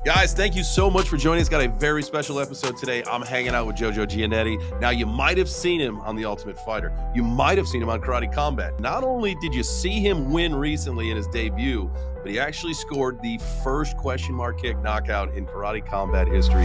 Guys, thank you so much for joining us. Got a very special episode today. I'm hanging out with JoJo Giannetti. Now, you might have seen him on The Ultimate Fighter. You might have seen him on Karate Combat. Not only did you see him win recently in his debut, but he actually scored the first question mark kick knockout in Karate Combat history.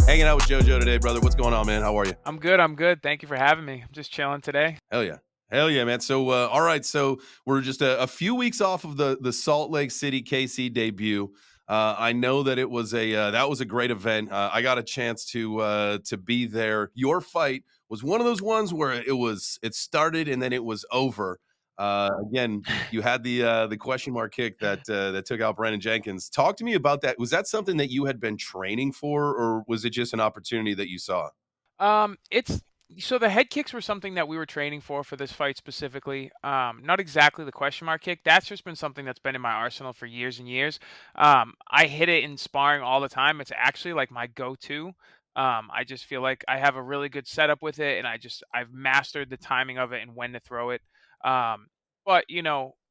Hanging out with JoJo today, brother. What's going on, man? How are you? I'm good. I'm good. Thank you for having me. I'm just chilling today. Hell yeah. Hell yeah, man. So, all right. So we're just a few weeks off of the Salt Lake City KC debut. I know that it was that was a great event. I got a chance to be there. Your fight was one of those ones where it started and then it was over. Again, you had the question mark kick that took out Brandon Jenkins. Talk to me about that. Was that something that you had been training for, or was it just an opportunity that you saw? It's so the head kicks were something that we were training for this fight specifically. Not exactly the question mark kick. That's just been something that's been in my arsenal for years and years. I hit it in sparring all the time. It's actually like my go-to. I just feel like I have a really good setup with it, and I've mastered the timing of it and when to throw it. Um, but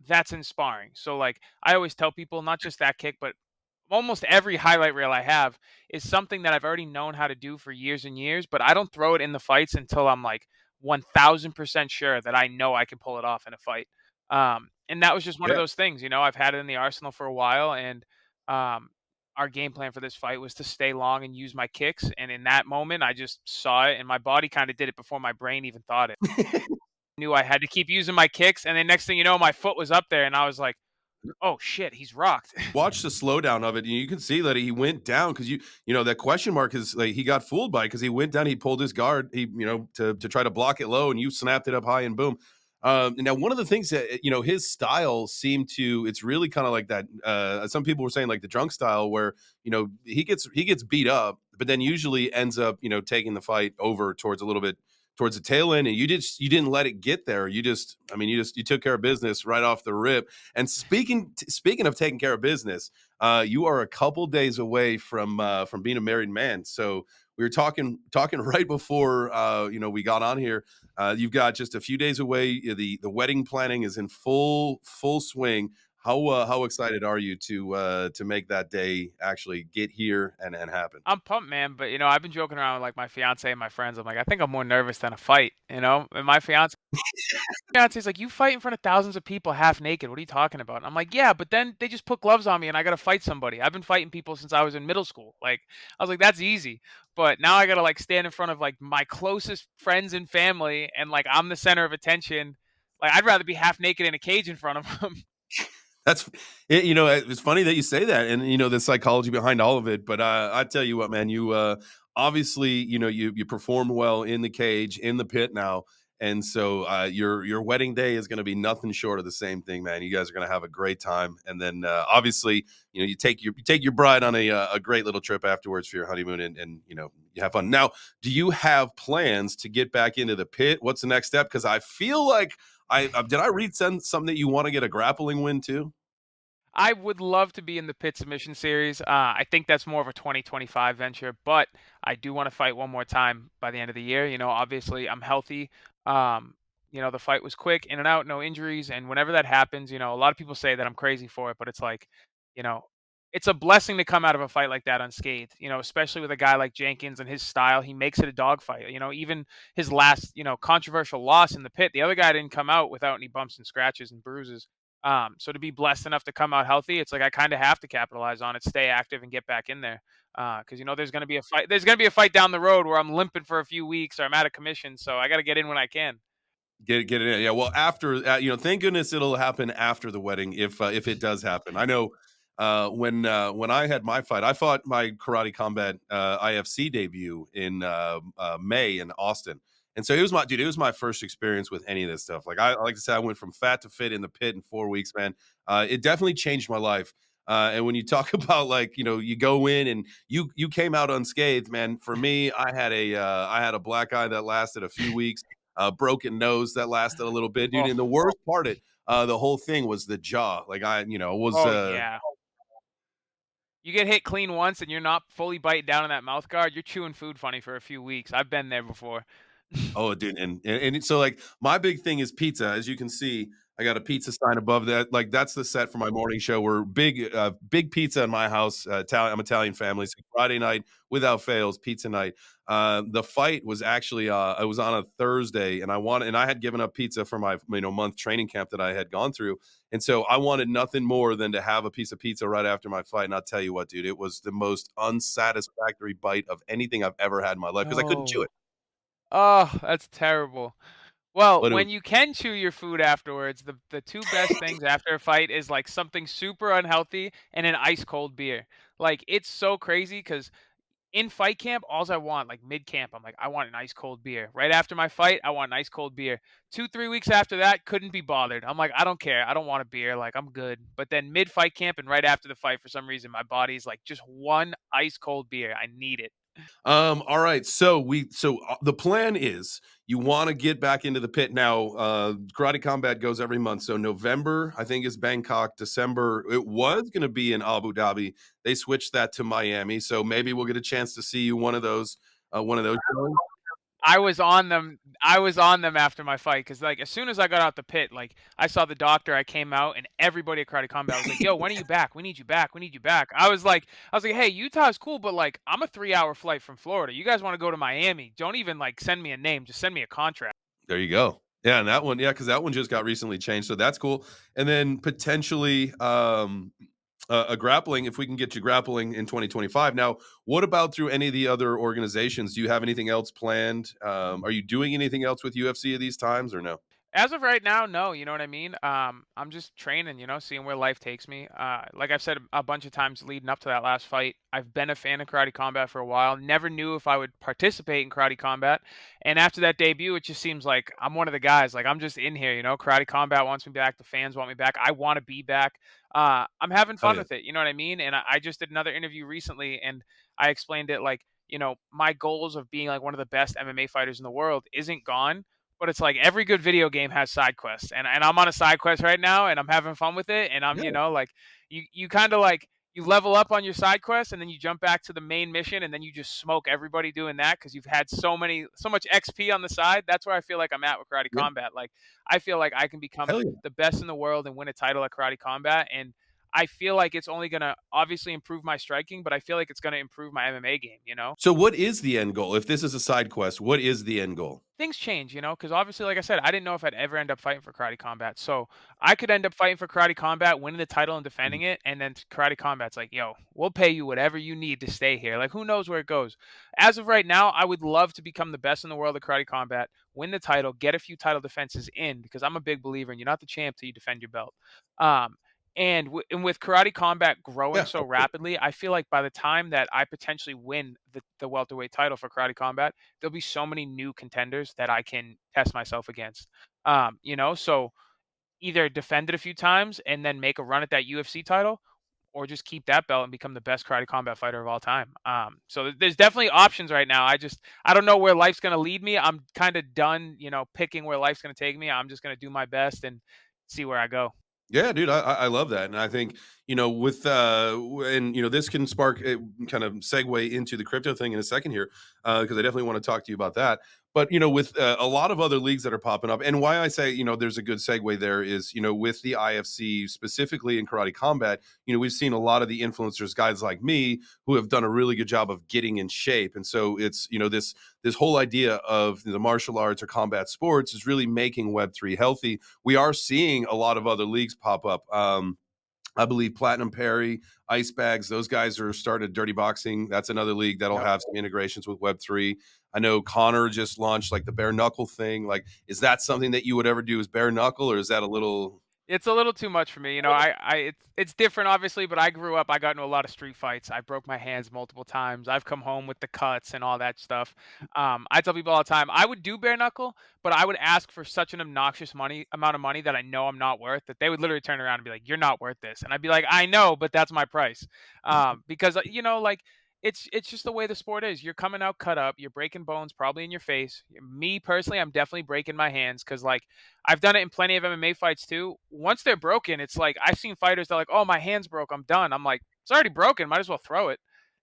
that's in sparring. So like I always tell people, not just that kick, but almost every highlight reel I have is something that I've already known how to do for years and years, but I don't throw it in the fights until I'm like 1000% sure that I know I can pull it off in a fight. And that was just one of Yeah. those things, I've had it in the arsenal for a while, and um, our game plan for this fight was to stay long and use my kicks. And in that moment, I just saw it, and my body kind of did it before my brain even thought it. Knew I had to keep using my kicks, and then next thing you know, my foot was up there, and I was like, "Oh shit, he's rocked." Watch the slowdown of it, and you can see that he went down because that question mark is like he got fooled by it because he went down, he pulled his guard, to try to block it low, and you snapped it up high and boom. Now, one of the things that his style seemed to, it's really kind of like that. Some people were saying like the drunk style, where he gets beat up, but then usually ends up taking the fight over towards a little bit towards the tail end, and you didn't let it get there. You took care of business right off the rip. And speaking of taking care of business, you are a couple days away from being a married man. So we were talking right before we got on here. You've got just a few days away. The wedding planning is in full swing. How excited are you to make that day actually get here and happen? I'm pumped, man. But I've been joking around with like my fiance and my friends. I'm like, I think I'm more nervous than a fight. And my fiance's like, you fight in front of thousands of people half naked. What are you talking about? And I'm like, yeah, but then they just put gloves on me and I gotta fight somebody. I've been fighting people since I was in middle school. Like, I was like, that's easy. But now I gotta like stand in front of like my closest friends and family, and like I'm the center of attention. Like, I'd rather be half naked in a cage in front of them. That's it, it's funny that you say that, and the psychology behind all of it. But I tell you what, man, you obviously you performed well in the cage, in the pit now, and so your wedding day is going to be nothing short of the same thing, man. You guys are going to have a great time, and then obviously you take your bride on a great little trip afterwards for your honeymoon, and you have fun. Now, do you have plans to get back into the pit? What's the next step? Because I feel like did I read something that you want to get a grappling win too? I would love to be in the Pit Submission Series. I think that's more of a 2025 venture, but I do want to fight one more time by the end of the year. Obviously I'm healthy. Um, the fight was quick, in and out, no injuries, and whenever that happens, a lot of people say that I'm crazy for it, but it's like, you know, it's a blessing to come out of a fight like that unscathed. Especially with a guy like Jenkins and his style, he makes it a dogfight. Even his last, controversial loss in the pit, the other guy didn't come out without any bumps and scratches and bruises. So to be blessed enough to come out healthy, it's like I kind of have to capitalize on it, stay active, and get back in there. Because there's gonna be a fight. There's gonna be a fight down the road where I'm limping for a few weeks or I'm out of commission. So I got to get in when I can. Get it in. Yeah, well, after thank goodness it'll happen after the wedding if it does happen. I know when I had my fight, I fought my karate combat IFC debut in May in Austin. And so it was my first experience with any of this stuff. Like I like to say, I went from fat to fit in the pit in 4 weeks, man. It definitely changed my life. And when you talk about like you go in and you came out unscathed, man. For me, I had a black eye that lasted a few weeks, broken nose that lasted a little bit, dude. Oh, And the worst part of it, the whole thing was the jaw. Like was oh yeah. You get hit clean once and you're not fully biting down on that mouth guard. You're chewing food funny for a few weeks. I've been there before. oh, dude, and so like my big thing is pizza, as you can see. I got a pizza sign above that. Like that's the set for my morning show. We're big pizza in my house. Italian, I'm Italian family. So Friday night, without fails, pizza night. The fight was actually it was on a Thursday, and I had given up pizza for my month training camp that I had gone through, and so I wanted nothing more than to have a piece of pizza right after my fight. And I'll tell you what, dude, it was the most unsatisfactory bite of anything I've ever had in my life because I couldn't chew No. it. Oh, that's terrible. Well, But it was when you can chew your food afterwards, the 2 best things after a fight is, like, something super unhealthy and an ice cold beer. Like, it's so crazy because in fight camp, alls I want, like, mid-camp, I'm like, "I want an ice cold beer." Right after my fight, I want an ice cold beer. 2, 3 weeks after that, couldn't be bothered. I'm like, "I don't care. I don't want a beer, like, I'm good." But then mid-fight camp and right after the fight, for some reason, my body's like, "Just 1 ice cold beer. I need it." All right. So the plan is you want to get back into the pit now. Karate Combat goes every month. So November, I think, is Bangkok. December, it was going to be in Abu Dhabi. They switched that to Miami. So maybe we'll get a chance to see you one of those shows. I was on them after my fight because, like, as soon as I got out the pit, like, I saw the doctor, I came out, and everybody at Karate Combat was like, "Yo, when are you back? We need you back. We need you back." I was like, "Hey, Utah's cool, but, like, I'm a 3-hour flight from Florida. You guys wanna go to Miami? Don't even, like, send me a name. Just send me a contract." There you go. Yeah, and that one, yeah, because that one just got recently changed, so that's cool. And then potentially, a grappling, if we can get you grappling in 2025. Now, what about through any of the other organizations? Do you have anything else planned? Are you doing anything else with UFC at these times or no? As of right now, no, you know what I mean? I'm just training, seeing where life takes me. Like I've said a bunch of times leading up to that last fight, I've been a fan of Karate Combat for a while. Never knew if I would participate in Karate Combat. And after that debut, it just seems like I'm one of the guys. Like I'm just in here, Karate Combat wants me back. The fans want me back. I want to be back. I'm having Hell fun yeah. with it. You know what I mean? And I just did another interview recently and I explained it like, my goals of being like one of the best MMA fighters in the world isn't gone, but it's like every good video game has side quests, and I'm on a side quest right now, and I'm having fun with it, and I'm Yeah. like you kind of like you level up on your side quest, and then you jump back to the main mission, and then you just smoke everybody doing that because you've had so much XP on the side. That's where I feel like I'm at with Karate Yeah. Combat. Like I feel like I can become Hell yeah. the best in the world and win a title at Karate Combat, and I feel like it's only gonna obviously improve my striking, but I feel like it's gonna improve my MMA game. So what is the end goal? If this is a side quest, what is the end goal? Things change, because obviously, like I said, I didn't know if I'd ever end up fighting for Karate Combat. So I could end up fighting for Karate Combat, winning the title and Mhm. defending it, and then Karate Combat's like, yo, we'll pay you whatever you need to stay here. Like, who knows where it goes? As of right now, I would love to become the best in the world at Karate Combat, win the title, get a few title defenses in, because I'm a big believer in you're not the champ till you defend your belt. Um, and with Karate Combat growing Yeah, so absolutely. rapidly, I feel like by the time that I potentially win the welterweight title for Karate Combat, there'll be so many new contenders that I can test myself against. So either defend it a few times and then make a run at that UFC title, or just keep that belt and become the best Karate Combat fighter of all time. So there's definitely options right now. I don't know where life's gonna lead me. I'm kind of done, picking where life's gonna take me. I'm just gonna do my best and see where I go. Yeah, dude, I love that, and I think with and this can spark kind of segue into the crypto thing in a second here, because I definitely want to talk to you about that. But with a lot of other leagues that are popping up, and why I say there's a good segue there is with the IFC specifically in Karate Combat, we've seen a lot of the influencers, guys like me, who have done a really good job of getting in shape, and so it's this whole idea of the martial arts or combat sports is really making Web3 healthy. We are seeing a lot of other leagues pop up. I believe Platinum Perry, Ice Bags, those guys are started Dirty Boxing. That's another league that'll Yep. have some integrations with Web3. I know Connor just launched like the bare knuckle thing. Like, is that something that you would ever do as bare knuckle, or is that a little? It's a little too much for me. It's different obviously, but I grew up, I got into a lot of street fights. I broke my hands multiple times. I've come home with the cuts and all that stuff. I tell people all the time, I would do bare knuckle, but I would ask for such an obnoxious money amount of money that I know I'm not worth that they would literally turn around and be like, "You're not worth this." And I'd be like, "I know, but that's my price." Because like it's just the way the sport is. You're coming out cut up, you're breaking bones probably in your face. Me personally, I'm definitely breaking my hands cuz like I've done it in plenty of MMA fights too. Once they're broken, it's like I've seen fighters that are like, "Oh, my hand's broke. I'm done." I'm like, "It's already broken. Might as well throw it."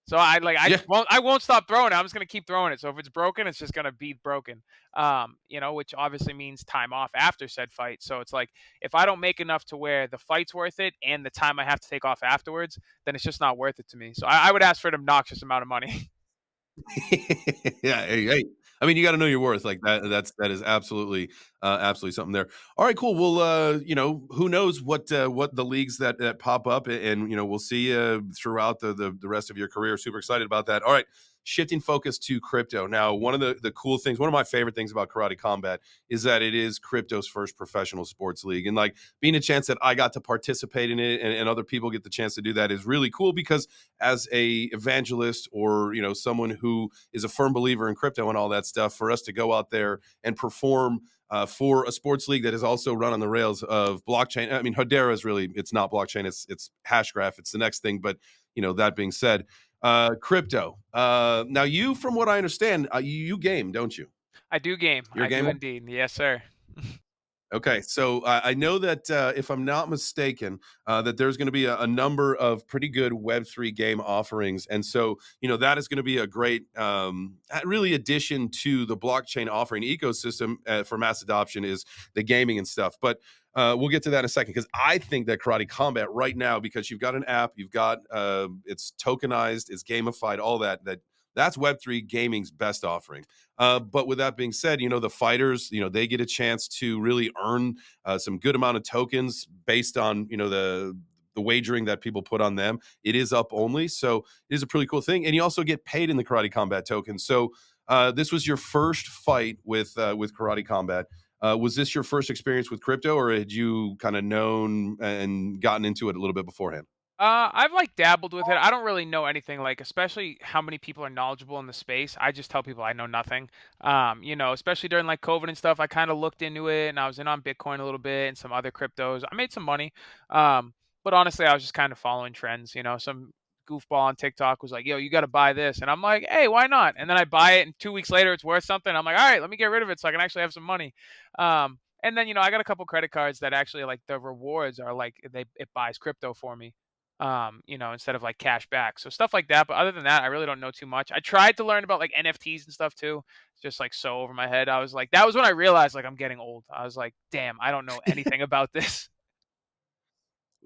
So I Yeah. just won't stop throwing it. I'm just gonna keep throwing it. So if it's broken, it's just gonna be broken. Which obviously means time off after said fight. So it's like if I don't make enough to where the fight's worth it and the time I have to take off afterwards, then it's just not worth it to me. So I would ask for an obnoxious amount of money. Yeah, hey, I mean, you gotta know your worth, like, that is absolutely, absolutely something there. Alright, cool, well, who knows what the leagues that pop up, and, we'll see you throughout the rest of your career. Super excited about that. Alright, shifting focus to crypto. Now, one of the cool things, one of my favorite things about Karate Combat is that it is crypto's first professional sports league, and, like, being a chance that I got to participate in it, and other people get the chance to do that is really cool because as a evangelist, or someone who is a firm believer in crypto and all that stuff, for us to go out there and perform for a sports league that is also run on the rails of blockchain. I mean, Hedera is really, it's not blockchain, it's Hashgraph, it's the next thing. But that being said, crypto. Now, you, from what I understand, you game, don't you? I do game. You're a I do gamer. indeed. Yes, sir. Okay, so I know that if I'm not mistaken, that there's going to be a number of pretty good Web3 game offerings, and so that is going to be a great, really addition to the blockchain offering ecosystem for mass adoption is the gaming and stuff. But we'll get to that in a second because I think that Karate Combat right now, because you've got an app, you've got it's tokenized, it's gamified, all that's Web3 gaming's best offering. But with that being said, the fighters, they get a chance to really earn some good amount of tokens based on the wagering that people put on them. It is up only, so it is a pretty cool thing, and you also get paid in the Karate Combat token. So this was your first fight with Karate Combat. Was this your first experience with crypto, or had you kind of known and gotten into it a little bit beforehand? I've like dabbled with it. I don't really know anything, like especially how many people are knowledgeable in the space. I just tell people I know nothing. Especially during like COVID and stuff, I kind of looked into it and I was in on Bitcoin a little bit and some other cryptos. I made some money. But honestly, I was just kind of following trends. Some goofball on TikTok was like, "Yo, you got to buy this," and I'm like, "Hey, why not?" And then I buy it, and 2 weeks later, it's worth something. I'm like, "All right, let me get rid of it so I can actually have some money." And then I got a couple credit cards that actually like the rewards are like it buys crypto for me, instead of like cash back. So stuff like that. But other than that, I really don't know too much. I tried to learn about like NFTs and stuff too. It's just like so over my head. I was like, that was when I realized like I'm getting old. I was like, damn, I don't know anything about this.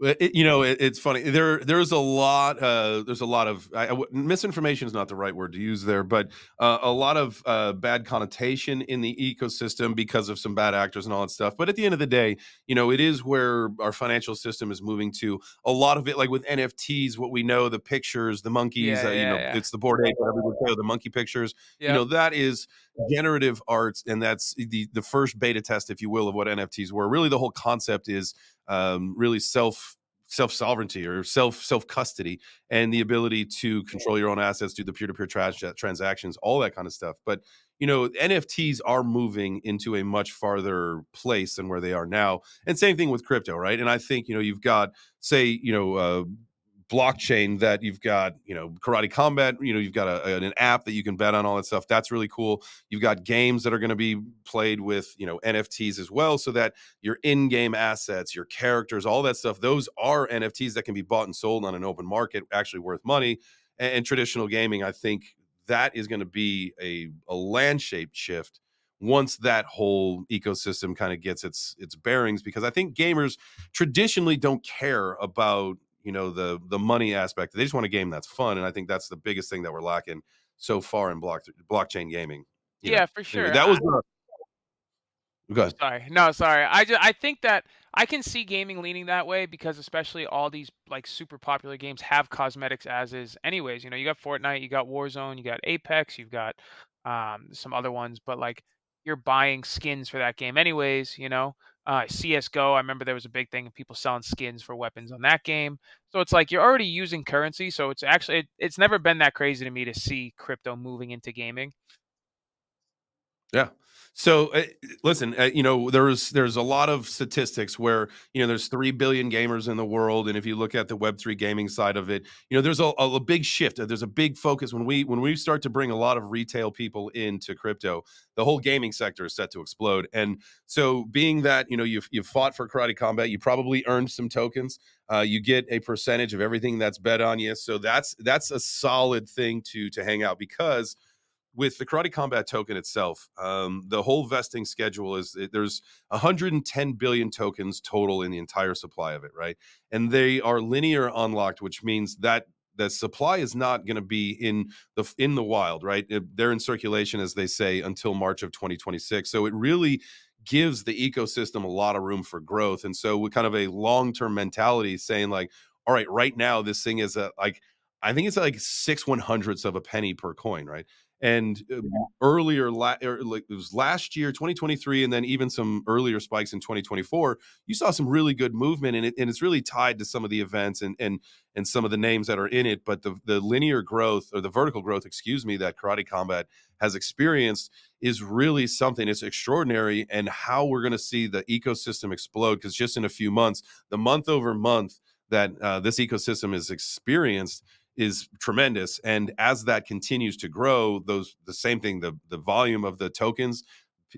It's funny. There's a lot of misinformation is not the right word to use there, but a lot of bad connotation in the ecosystem because of some bad actors and all that stuff. But at the end of the day, it is where our financial system is moving to. A lot of it, like with NFTs, what we know, the pictures, the monkeys, Yeah, yeah, yeah. it's the board ape, whatever we say, the monkey pictures. Yep. That is generative arts, and that's the first beta test, if you will, of what NFTs were. Really, the whole concept is really self sovereignty, or self custody, and the ability to control your own assets, do the peer to peer transactions, all that kind of stuff. But NFTs are moving into a much farther place than where they are now, and same thing with crypto, right? And I think you've got, say, blockchain, that you've got Karate Combat, you've got an app that you can bet on, all that stuff. That's really cool. You've got games that are going to be played with NFTs as well, so that your in-game assets, your characters, all that stuff, those are NFTs that can be bought and sold on an open market, actually worth money. And traditional gaming, I think that is going to be a land-shaped shift once that whole ecosystem kind of gets its bearings, because I think gamers traditionally don't care about the money aspect. They just want a game that's fun, and I think that's the biggest thing that we're lacking so far in blockchain gaming. Yeah, for Anyway, sure. that was Oh, good. sorry. No, sorry. I think that I can see gaming leaning that way because especially all these like super popular games have cosmetics as is anyways. You got Fortnite, you got Warzone, you got Apex, you've got some other ones, but like you're buying skins for that game anyways. CS:GO, I remember there was a big thing of people selling skins for weapons on that game. So it's like you're already using currency, so it's actually it's never been that crazy to me to see crypto moving into gaming. Yeah. So, listen, there's a lot of statistics where there's 3 billion gamers in the world, and if you look at the Web3 gaming side of it, there's a big shift. There's a big focus when we start to bring a lot of retail people into crypto. The whole gaming sector is set to explode, and so being that you've fought for Karate Combat, you probably earned some tokens. You get a percentage of everything that's bet on you, so that's a solid thing to hang out because with the Karate Combat token itself, the whole vesting schedule there's 110 billion tokens total in the entire supply of it, right? And they are linear unlocked, which means that the supply is not going to be in the wild, right? They're in circulation, as they say, until March of 2026. So it really gives the ecosystem a lot of room for growth. And so with kind of a long-term mentality saying like, all right, right now this thing is like I think it's like 6/100ths of a penny per coin, right? And earlier, like it was last year, 2023, and then even some earlier spikes in 2024, you saw some really good movement in it, and it's really tied to some of the events and some of the names that are in it. But the linear growth or the vertical growth, excuse me, that Karate Combat has experienced is really something. It's extraordinary, and how we're going to see the ecosystem explode because just in a few months, the month over month that this ecosystem is experienced is tremendous. And as that continues to grow, the same thing, the volume of the tokens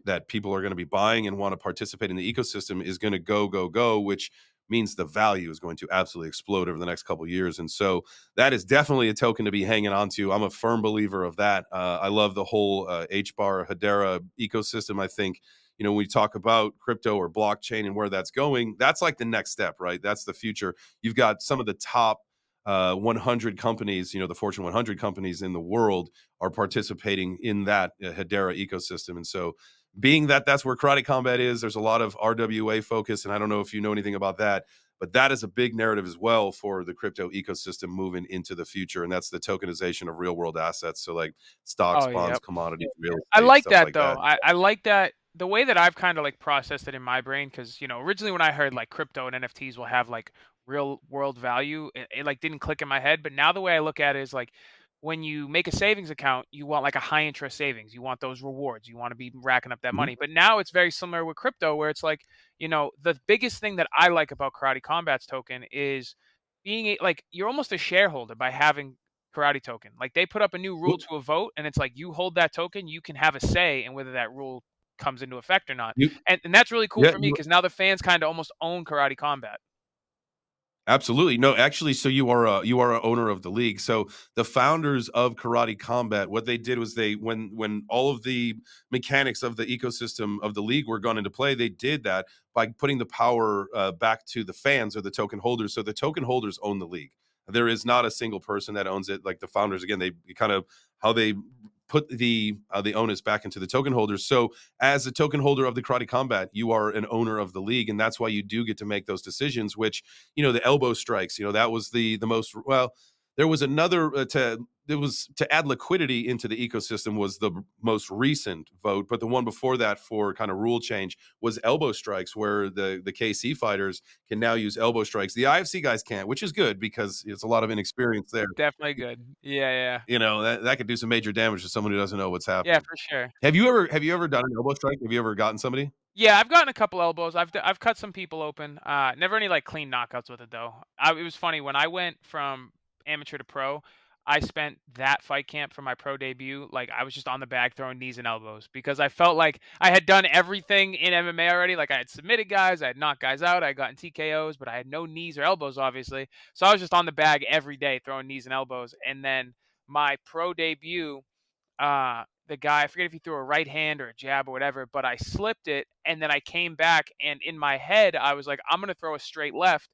that people are going to be buying and want to participate in the ecosystem is going to go, which means the value is going to absolutely explode over the next couple of years. And so that is definitely a token to be hanging on to. I'm a firm believer of that. I love the whole H bar Hedera ecosystem. I think when we talk about crypto or blockchain and where that's going, that's like the next step, right? That's the future. You've got some of the top 100 companies, the Fortune 100 companies in the world are participating in that Hedera ecosystem. And so, being that that's where Karate Combat is, there's a lot of RWA focus. And I don't know if you know anything about that, but that is a big narrative as well for the crypto ecosystem moving into the future. And that's the tokenization of real world assets. So, like stocks, Oh, bonds, yeah. commodities, real I estate, like stuff that like though. that. I like that the way that I've kind of like processed it in my brain because originally when I heard like crypto and NFTs will have like real world value, it like didn't click in my head. But now the way I look at it is like when you make a savings account, you want like a high interest savings. You want those rewards. You want to be racking up that Mhm. money. But now it's very similar with crypto where it's like, the biggest thing that I like about Karate Combat's token is like you're almost a shareholder by having Karate token. Like they put up a new rule Well, to a vote, and it's like you hold that token, you can have a say in whether that rule comes into effect or not. You, And that's really cool yeah, for me because now the fans kind of almost own Karate Combat. absolutely. No, actually, so you are a owner of the league. So the founders of Karate Combat, what they did was when all of the mechanics of the ecosystem of the league were gone into play, they did that by putting the power back to the fans or the token holders. So the token holders own the league. There is not a single person that owns it. Like the founders, again, they kind of how they put the onus back into the token holders. So as a token holder of the Karate Combat, you are an owner of the league, and that's why you do get to make those decisions. Which the elbow strikes, that was the most well. There was another to add liquidity into the ecosystem was the most recent vote, but the one before that for kind of rule change was elbow strikes, where the KC fighters can now use elbow strikes. The IFC guys can't, which is good because it's a lot of inexperience there. Definitely good. Yeah, yeah. That could do some major damage to someone who doesn't know what's Yeah, happening. for sure. Have you ever done an elbow strike? Have you ever gotten somebody? Yeah, I've gotten a couple elbows. I've cut some people open. Never any like clean knockouts with it though. It was funny when I went from amateur to pro. I spent that fight camp for my pro debut. Like I was just on the bag throwing knees and elbows because I felt like I had done everything in MMA already. Like I had submitted guys, I had knocked guys out, I had gotten TKOs, but I had no knees or elbows, obviously. So I was just on the bag every day throwing knees and elbows. And then my pro debut, the guy, I forget if he threw a right hand or a jab or whatever, but I slipped it and then I came back and in my head I was like, I'm gonna throw a straight left,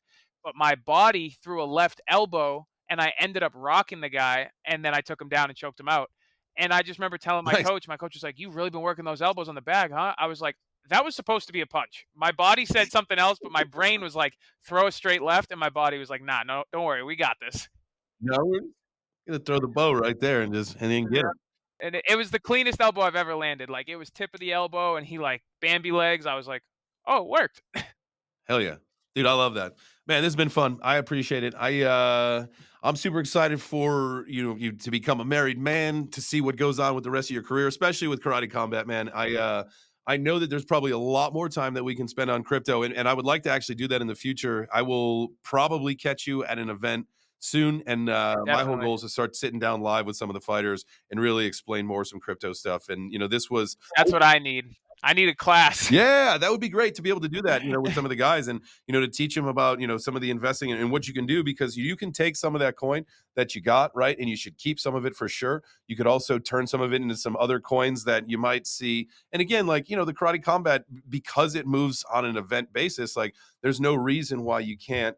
but my body threw a left elbow and I ended up rocking the guy and then I took him down and choked him out. And I just remember telling Nice. my coach was like, "You've really been working those elbows on the bag, huh?" I was like, that was supposed to be a punch. My body said something else, but my brain was like, throw a straight left, and my body was like, nah, no, don't worry, we got this. No, we're gonna throw the bow right there and then get him. And it was the cleanest elbow I've ever landed. Like it was tip of the elbow, and he like Bambi legs. I was like, oh, it worked. Hell yeah. Dude, I love that. Man, this has been fun. I appreciate it. I'm super excited for you to become a married man, to see what goes on with the rest of your career, especially with Karate Combat, man. I know that there's probably a lot more time that we can spend on crypto, and I would like to actually do that in the future. I will probably catch you at an event soon, and my whole Definitely. goal is to start sitting down live with some of the fighters and really explain more some crypto stuff. And this was That's what I need. I need a class. yeah, that would be great to be able to do that, with some of the guys and, to teach them about, some of the investing and what you can do because you can take some of that coin that you got, right? And you should keep some of it for sure. You could also turn some of it into some other coins that you might see. And again, like, the karate combat, because it moves on an event basis, like there's no reason why you can't,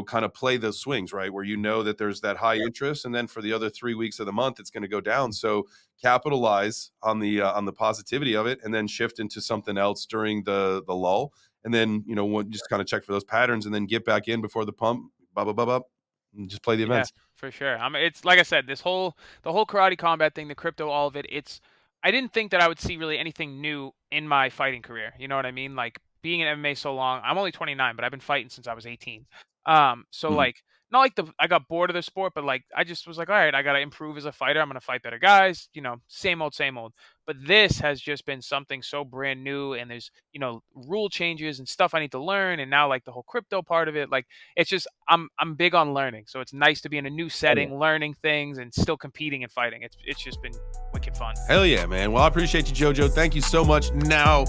kind of play those swings, right? Where that there's that high interest, and then for the other 3 weeks of the month, it's going to go down. So capitalize on the positivity of it, and then shift into something else during the lull, and then just kind of check for those patterns, and then get back in before the pump, blah blah blah blah, and just play the Yeah, events. for sure. It's like I said, the whole karate combat thing, the crypto, all of it. I didn't think that I would see really anything new in my fighting career. You know what I mean? Like being in MMA so long, I'm only 29, but I've been fighting since I was 18. So Mhm. like not like I got bored of the sport, but like I just was like, all right, I gotta improve as a fighter. I'm gonna fight better guys. Same old, same old. But this has just been something so brand new, and there's rule changes and stuff I need to learn, and now like the whole crypto part of it, like it's just I'm big on learning, so it's nice to be in a new Hell yeah. setting, learning things, and still competing and fighting. It's just been wicked fun. Hell yeah, man. Well, I appreciate you, JoJo. Thank you so much. Now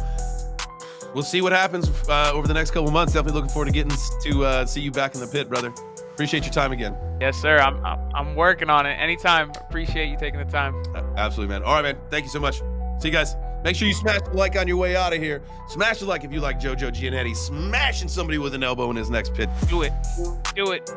we'll see what happens over the next couple of months. Definitely looking forward to getting to see you back in the pit, brother. Appreciate your time again. Yes, sir. I'm working on it. Anytime. Appreciate you taking the time. Absolutely, man. All right, man. Thank you so much. See you guys. Make sure you smash the like on your way out of here. Smash the like if you like JoJo Giannetti smashing somebody with an elbow in his next pit. Do it. Do it.